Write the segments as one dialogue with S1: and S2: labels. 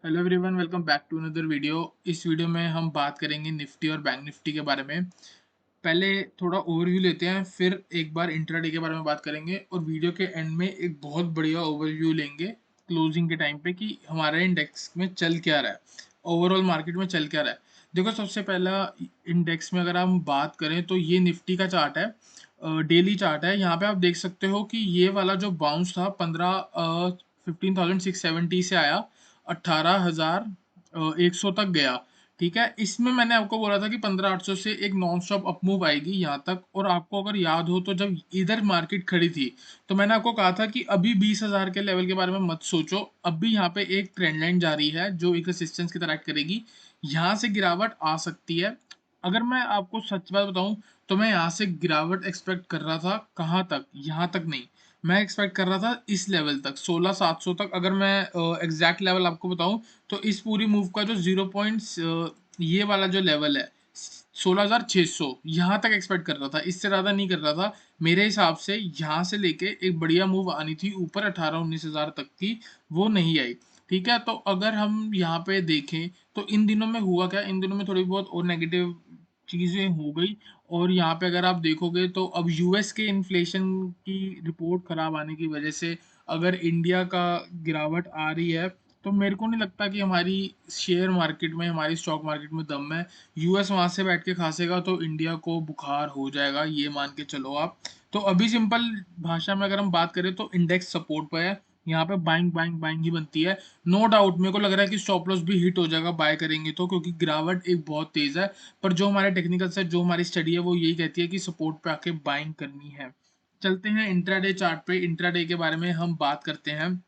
S1: Hello everyone, welcome back to another video. इस video में हम बात करेंगे निफ्टी और बैंक निफ्टी के बारे में। पहले थोड़ा ओवरव्यू लेते हैं, फिर एक बार इंट्राडे के बारे में बात करेंगे और वीडियो के एंड में एक बहुत बढ़िया ओवरव्यू लेंगे क्लोजिंग के टाइम पे कि हमारे इंडेक्स में चल क्या रहा है, ओवरऑल मार्केट में चल क्या रहा है। देखो, सबसे पहला इंडेक्स में अगर हम बात करें तो ये निफ्टी का चार्ट है, डेली चार्ट है। यहाँ पे आप देख सकते हो कि ये वाला जो बाउंस था 15,670 से आया 18,100 तक गया। ठीक है, इसमें मैंने आपको बोला था कि 15,800 से एक नॉन स्टॉप अप मूव आएगी यहाँ तक। और आपको अगर याद हो तो जब इधर मार्केट खड़ी थी तो मैंने आपको कहा था कि अभी 20,000 के लेवल के बारे में मत सोचो, अभी यहाँ पे एक ट्रेंड लाइन जारी है जो एक रेसिस्टेंस की तरह एक्ट करेगी। यहाँ से गिरावट आ सकती है। अगर मैं आपको सच बात बताऊं तो मैं यहाँ से गिरावट एक्सपेक्ट कर रहा था। कहाँ तक? यहाँ तक नहीं, मैं एक्सपेक्ट कर रहा था इस लेवल तक, 16,700 तक। अगर मैं एग्जैक्ट लेवल आपको बताऊं तो इस पूरी मूव का जो 0 पॉइंट्स, ये वाला जो लेवल है 16,600, यहाँ तक एक्सपेक्ट कर रहा था, इससे ज़्यादा नहीं कर रहा था। मेरे हिसाब से यहाँ से लेके एक बढ़िया मूव आनी थी ऊपर 18-19 हज़ार तक की, वो नहीं आई। ठीक है, तो अगर हम यहाँ पे देखें तो इन दिनों में हुआ क्या, इन दिनों में थोड़ी बहुत और नेगेटिव चीज़ें हो गई। और यहाँ पे अगर आप देखोगे तो अब यूएस के इन्फ्लेशन की रिपोर्ट खराब आने की वजह से अगर इंडिया का गिरावट आ रही है तो मेरे को नहीं लगता कि हमारी शेयर मार्केट में, हमारी स्टॉक मार्केट में दम है। यूएस वहां से बैठ के खासेगा तो इंडिया को बुखार हो जाएगा, ये मान के चलो आप। तो अभी सिंपल भाषा में अगर हम बात करें तो इंडेक्स सपोर्ट पर है। यहाँ पे बाइंग बाइंग बाइंग ही बनती है। नो डाउट मेरे को लग रहा है कि स्टॉप लॉस भी हिट हो जाएगा बाय करेंगे तो, क्योंकि गिरावट एक बहुत तेज है। पर जो हमारे टेक्निकल से जो हमारी स्टडी है वो यही कहती है कि सपोर्ट पे आके बाइंग करनी है। चलते हैं इंट्राडे चार्ट पे। इंट्राडे के बारे में हम बात करते हैं।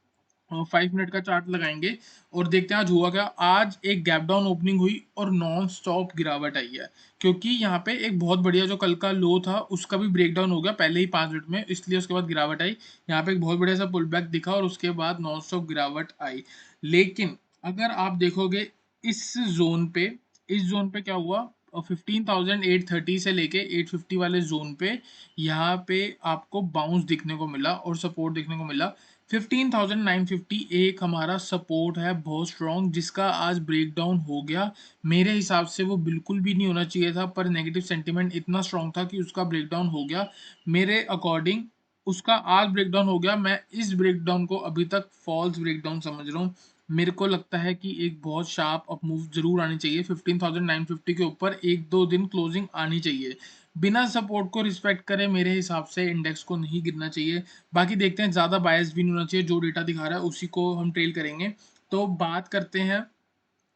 S1: 5 मिनट का चार्ट लगाएंगे और देखते हैं आज हुआ क्या। आज एक गैप डाउन ओपनिंग हुई और नॉन स्टॉप गिरावट आई है, क्योंकि यहाँ पे एक बहुत बढ़िया जो कल का लो था उसका भी ब्रेक डाउन हो गया पहले ही 5 मिनट में, इसलिए उसके बाद गिरावट आई। यहाँ पे एक बहुत बढ़िया सा पुल बैक दिखा और उसके बाद नॉन स्टॉप गिरावट आई। लेकिन अगर आप देखोगे इस जोन पे, इस जोन पे क्या हुआ, 15,830 से लेके 850 वाले जोन पे यहाँ पे आपको बाउंस दिखने को मिला और सपोर्ट देखने को मिला। 15,950 एक हमारा सपोर्ट है बहुत स्ट्रॉन्ग, जिसका आज ब्रेक डाउन हो गया। मेरे हिसाब से वो बिल्कुल भी नहीं होना चाहिए था, पर नेगेटिव सेंटीमेंट इतना स्ट्रॉन्ग था कि उसका ब्रेक डाउन हो गया। मेरे अकॉर्डिंग उसका आज ब्रेक डाउन हो गया। मैं इस ब्रेक डाउन को अभी तक फॉल्स ब्रेक डाउन समझ रहा हूँ। मेरे को लगता है कि एक बहुत शार्प अप मूव जरूर आनी चाहिए। 15,950 के ऊपर एक दो दिन क्लोजिंग आनी चाहिए। बिना सपोर्ट को रिस्पेक्ट करे मेरे हिसाब से इंडेक्स को नहीं गिरना चाहिए। बाकी देखते हैं, ज़्यादा बायस भी नहीं होना चाहिए, जो डेटा दिखा रहा है उसी को हम ट्रेल करेंगे। तो बात करते हैं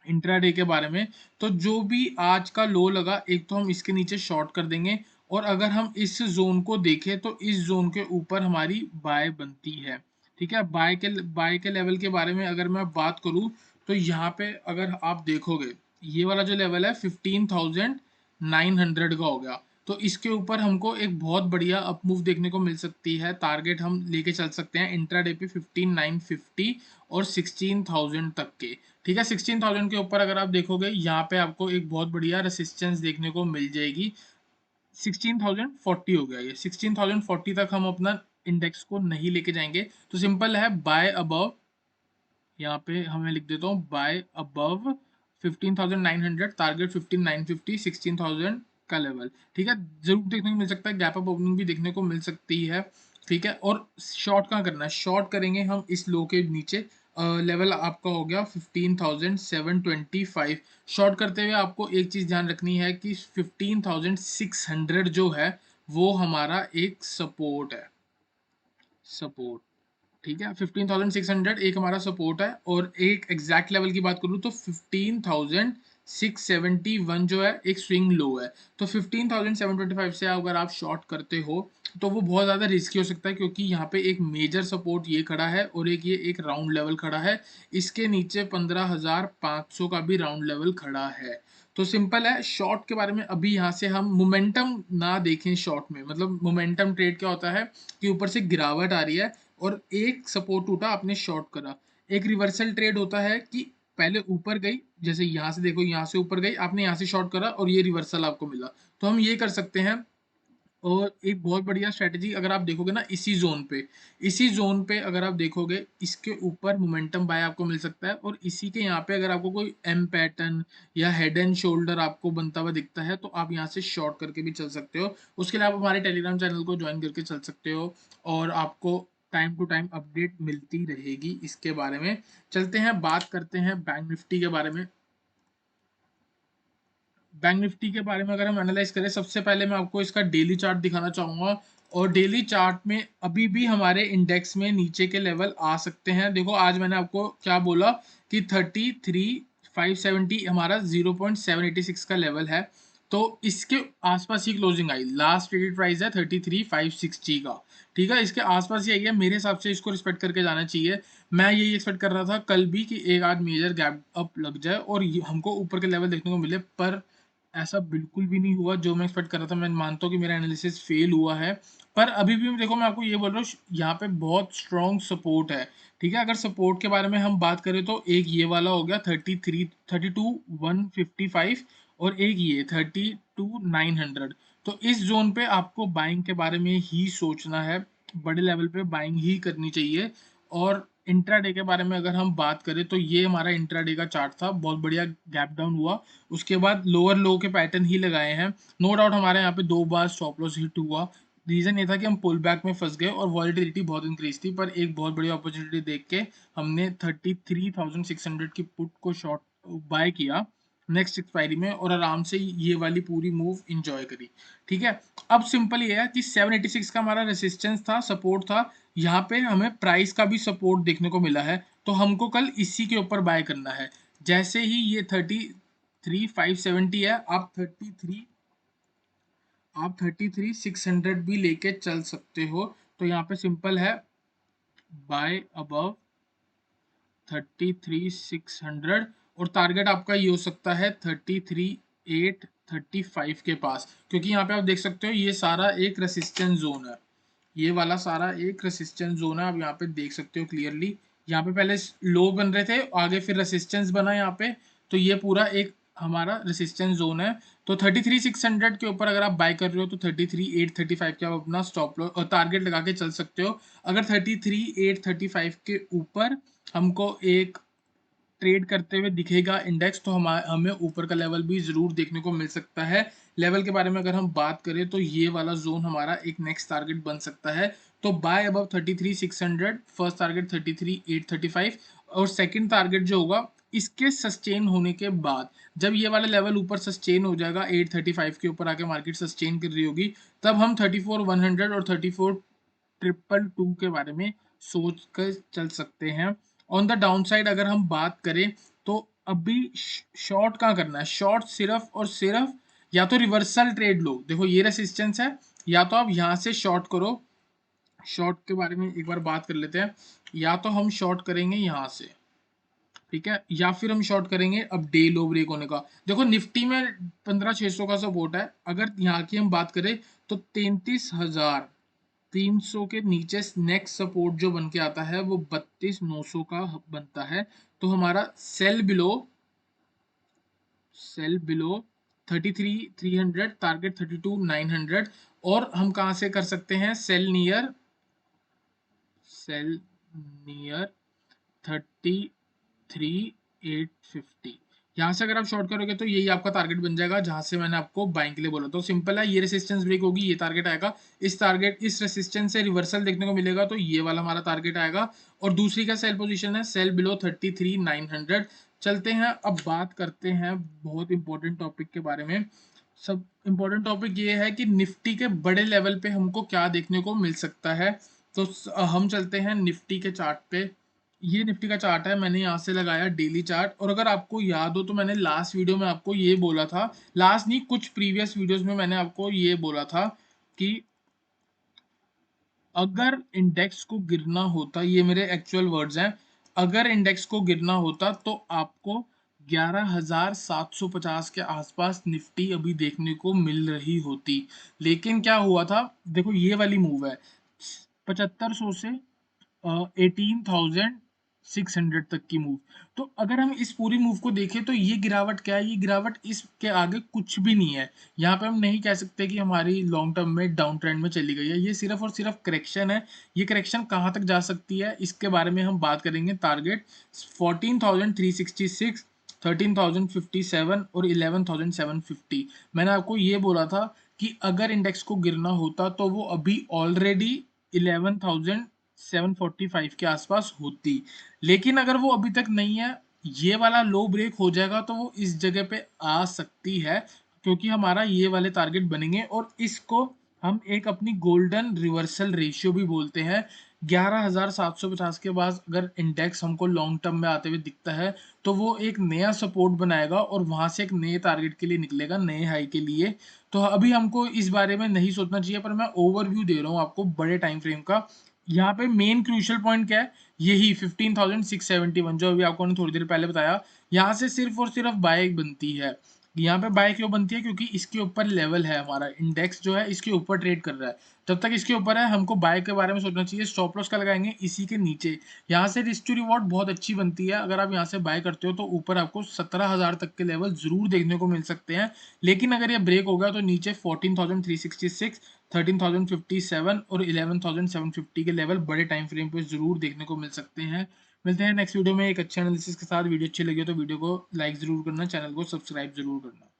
S1: इंट्राडे के बारे में। तो जो भी आज का लो लगा, एक तो हम इसके नीचे शॉर्ट कर देंगे। और अगर हम इस जोन को देखें तो इस जोन के ऊपर हमारी बाय बनती है। ठीक है, बाय के लेवल के बारे में अगर मैं बात करूं तो यहाँ पे अगर आप देखोगे ये वाला जो लेवल है 15,900 का हो गया। तो इसके ऊपर हमको एक बहुत बढ़िया अपमूव देखने को मिल सकती है। टारगेट हम लेके चल सकते हैं इंट्राडे पे 15,950 और 16,000 तक के। ठीक है, 16,000 के ऊपर अगर आप देखोगे यहाँ पे आपको एक बहुत बढ़िया रेसिस्टेंस देखने को मिल जाएगी। 16,040 हो गया, ये 16,040 तक हम अपना इंडेक्स को नहीं लेके जाएंगे। तो सिंपल है, बाय अबव, यहाँ पे हमें लिख देता हूँ बाय अबव 15,900, टारगेट 15,950, 16,000 का लेवल। ठीक है, जरूर देखने को मिल सकता है, गैप अप ओपनिंग भी देखने को मिल सकती है। ठीक है, और शॉर्ट कहाँ करना है? शॉर्ट करेंगे हम इस लो के नीचे। लेवल आपका हो गया 15,725। शॉर्ट करते हुए आपको एक चीज ध्यान रखनी है कि 15,600 जो है वो हमारा एक सपोर्ट है। सपोर्ट, ठीक है, 15,600 एक हमारा सपोर्ट है। और एक एग्जैक्ट लेवल की बात करूँ तो 15,671 जो है एक स्विंग लो है। तो 15,725 से अगर आप शॉर्ट करते हो तो वो बहुत ज़्यादा रिस्की हो सकता है, क्योंकि यहाँ पे एक मेजर सपोर्ट ये खड़ा है और एक ये एक राउंड लेवल खड़ा है। इसके नीचे 15,500 का भी राउंड लेवल खड़ा है। तो सिंपल है, शॉर्ट के बारे में अभी यहाँ से हम मोमेंटम ना देखें। शॉर्ट में मतलब मोमेंटम ट्रेड क्या होता है कि ऊपर से गिरावट आ रही है और एक सपोर्ट टूटा, आपने शॉर्ट करा। एक रिवर्सल ट्रेड होता है कि पहले ऊपर गई, जैसे यहाँ से देखो, यहाँ से ऊपर गई, आपने यहाँ से शॉर्ट करा और ये रिवर्सल आपको मिला। तो हम ये कर सकते हैं और एक बहुत बढ़िया स्ट्रेटजी अगर आप देखोगे ना, इसी जोन पे अगर आप देखोगे, इसके ऊपर मोमेंटम बाय आपको मिल सकता है, और इसी के यहाँ पे अगर आपको कोई एम पैटर्न या हेड एंड शोल्डर आपको बनता हुआ दिखता है, तो आप यहाँ से शॉर्ट करके भी चल सकते हो। उसके लिए आप हमारे टेलीग्राम चैनल को ज्वाइन करके चल सकते हो, और आपको टाइम टू टाइम अपडेट मिलती रहेगी इसके बारे में। चलते हैं, बात करते हैं बैंक निफ्टी के बारे में। बैंक निफ्टी के बारे में अगर हम एनालाइज करें, सबसे पहले मैं आपको इसका डेली चार्ट दिखाना चाहूंगा। और डेली चार्ट में अभी भी हमारे इंडेक्स में नीचे के लेवल आ सकते हैं। देखो, आज मैंने आपको क्या बोला कि 33,570 हमारा 0.786 का लेवल है, तो इसके आसपास ही क्लोजिंग आई। लास्ट ट्रेडेड प्राइस है 33,560 का, ठीक है, इसके आसपास ही आई है। मेरे हिसाब से इसको रिस्पेक्ट करके जाना चाहिए। मैं यही एक्सपेक्ट कर रहा था कल भी कि एक आध मेजर गैप अप लग जाए और हमको ऊपर के लेवल देखने को मिले, पर ऐसा बिल्कुल भी नहीं हुआ जो मैं एक्सपेक्ट कर रहा था। मैं मानता हूँ कि मेरा एनालिसिस फेल हुआ है, पर अभी भी देखो, मैं आपको ये बोल रहा हूँ, यहाँ पे बहुत स्ट्रॉन्ग सपोर्ट है, ठीक है। अगर सपोर्ट के बारे में हम बात करें तो एक ये वाला हो गया 32,155, और एक ये 32,900। तो इस जोन पे आपको बाइंग के बारे में ही सोचना है, बड़े लेवल पे बाइंग ही करनी चाहिए। और इंट्राडे के बारे में अगर हम बात करें तो ये हमारा इंट्राडे का चार्ट था, बहुत बढ़िया गैप डाउन हुआ, उसके बाद लोअर लो के पैटर्न ही लगाए हैं। नो डाउट हमारे यहाँ पे 2 बार स्टॉप लॉस हिट हुआ। रीजन ये था कि हम पुल बैक में फंस गए और वॉलिटिलिटी बहुत इंक्रीज थी, पर एक बहुत बड़ी अपॉर्चुनिटी देख के हमने 33,600 की पुट को शॉर्ट बाय किया नेक्स्ट एक्सपायरी में, और आराम से ये वाली पूरी मूव इंजॉय करी, ठीक है। अब सिंपल ये है कि 786 का हमारा रेसिस्टेंस था, सपोर्ट था, यहाँ पे हमें प्राइस का भी सपोर्ट देखने को मिला है, तो हमको कल इसी के ऊपर बाय करना है। जैसे ही ये 33,570 है, आप 33,600 भी लेके चल सकते हो। तो यहाँ पे सिंपल है, बाय अबव 33,600, और टारगेट आपका ये हो सकता है 33,835 के पास, क्योंकि यहाँ पे आप देख सकते हो ये सारा एक रेसिस्टेंस जोन है। ये वाला सारा एक रेसिस्टेंस जोन है, आप यहाँ पे देख सकते हो क्लियरली। यहाँ पे पहले लो बन रहे थे, आगे फिर रेसिस्टेंस बना यहाँ पे, तो ये पूरा एक हमारा रेसिस्टेंस जोन है। तो 33,600 के ऊपर अगर आप बाय कर रहे हो तो 33,835 के आप अपना स्टॉप लॉस और टारगेट लगा के चल सकते हो। अगर 33,835 के ऊपर हमको एक ट्रेड करते हुए दिखेगा इंडेक्स, तो हमें ऊपर का लेवल भी जरूर देखने को मिल सकता है। लेवल के बारे में अगर हम बात करें तो ये वाला जोन हमारा एक नेक्स्ट टारगेट बन सकता है। तो बाय अबव 33,600, फर्स्ट टारगेट 33,835, और सेकंड टारगेट जो होगा इसके सस्टेन होने के बाद, जब ये वाला लेवल ऊपर सस्टेन हो जाएगा, 835 के ऊपर आके मार्केट सस्टेन कर रही होगी, तब हम 34,100 और 34,222 के बारे में सोच कर चल सकते हैं। ऑन द डाउन साइड अगर हम बात करें तो अभी शॉर्ट कहाँ करना है, शॉर्ट सिर्फ और सिर्फ या तो रिवर्सल ट्रेड लो, देखो ये रेसिस्टेंस है, या तो आप यहाँ से शॉर्ट करो। शॉर्ट के बारे में एक बार बात कर लेते हैं। या तो हम शॉर्ट करेंगे यहाँ से, ठीक है, या फिर हम शॉर्ट करेंगे अब डे लो ब्रेक होने का। देखो निफ्टी में 15,600 का सपोर्ट है, अगर यहाँ की हम बात करें तो 33,300 के नीचे नेक्स्ट सपोर्ट जो बन के आता है वो 32,900 का बनता है। तो हमारा सेल बिलो 33,300, टारगेट 32,900। और हम कहाँ से कर सकते हैं, सेल नियर 33,850, यहाँ से अगर आप शॉर्ट करोगे तो यही आपका टारगेट बन जाएगा, जहां से मैंने आपको बाइंग के लिए बोला। तो सिंपल है, ये रेसिस्टेंस ब्रेक होगी, ये टारगेट आएगा, इस रेसिस्टेंस से रिवर्सल देखने को मिलेगा तो ये वाला हमारा टारगेट आएगा। और दूसरी का सेल पोजीशन है सेल बिलो 33,900। चलते हैं, अब बात करते हैं बहुत इंपॉर्टेंट टॉपिक के बारे में। सब इंपॉर्टेंट टॉपिक ये है कि निफ्टी के बड़े लेवल पे हमको क्या देखने को मिल सकता है। तो हम चलते हैं निफ्टी के चार्ट पे। ये निफ्टी का चार्ट है, मैंने यहाँ से लगाया डेली चार्ट। और अगर आपको याद हो तो मैंने लास्ट वीडियो में आपको ये बोला था, लास्ट नहीं, कुछ प्रीवियस वीडियोस में मैंने आपको ये बोला था कि अगर इंडेक्स को गिरना होता, ये मेरे एक्चुअल वर्ड्स हैं, अगर इंडेक्स को गिरना होता तो आपको 11,750 के आसपास निफ्टी अभी देखने को मिल रही होती। लेकिन क्या हुआ था, देखो ये वाली मूव है 7,500 से 18,000, 600 तक की मूव। तो अगर हम इस पूरी मूव को देखें तो ये गिरावट क्या है? ये गिरावट इसके आगे कुछ भी नहीं है। यहाँ पे हम नहीं कह सकते कि हमारी लॉन्ग टर्म में डाउन ट्रेंड में चली गई है। ये सिर्फ़ और सिर्फ़ करेक्शन है। ये करेक्शन कहाँ तक जा सकती है, इसके बारे में हम बात करेंगे। टारगेट 14,366, 13,057 और 11,750। मैंने आपको ये बोला था कि अगर इंडेक्स को गिरना होता तो वो अभी ऑलरेडी 11,745 के आसपास होती। लेकिन अगर वो अभी तक नहीं है, ये वाला लो ब्रेक हो जाएगा तो वो इस जगह पे आ सकती है, क्योंकि हमारा ये वाले टारगेट बनेंगे और इसको हम एक अपनी गोल्डन रिवर्सल रेशियो भी बोलते हैं। 11,750 के बाद अगर इंडेक्स हमको लॉन्ग टर्म में आते हुए दिखता है, तो वो एक नया सपोर्ट बनाएगा और वहाँ से एक नए टारगेट के लिए निकलेगा, नए हाई के लिए। तो अभी हमको इस बारे में नहीं सोचना चाहिए, पर मैं ओवरव्यू दे रहा हूँ आपको बड़े टाइम फ्रेम का। यहाँ पे मेन क्रूशियल पॉइंट क्या है? यही 15,671 जो अभी आपको मैंने थोड़ी देर पहले बताया। यहाँ से सिर्फ और सिर्फ बाय बनती है। यहाँ पे बाय क्यों बनती है? क्योंकि इसके ऊपर लेवल है, हमारा इंडेक्स जो है इसके ऊपर ट्रेड कर रहा है। जब तक इसके ऊपर है हमको बाय के बारे में सोचना चाहिए। स्टॉप लॉस का लगाएंगे इसी के नीचे। यहाँ से रिस्क टू रिवॉर्ड बहुत अच्छी बनती है। अगर आप यहाँ से बाय करते हो तो ऊपर आपको 17,000 तक के लेवल जरूर देखने को मिल सकते हैं। लेकिन अगर ये ब्रेक हो गया तो नीचे 14,366, 13,057 और 11,750 के लेवल बड़े टाइम फ्रेम पे जरूर देखने को मिल सकते हैं। मिलते हैं नेक्स्ट वीडियो में एक अच्छे एनालिसिस के साथ। वीडियो अच्छी लगी हो तो वीडियो को लाइक जरूर करना, चैनल को सब्सक्राइब जरूर करना।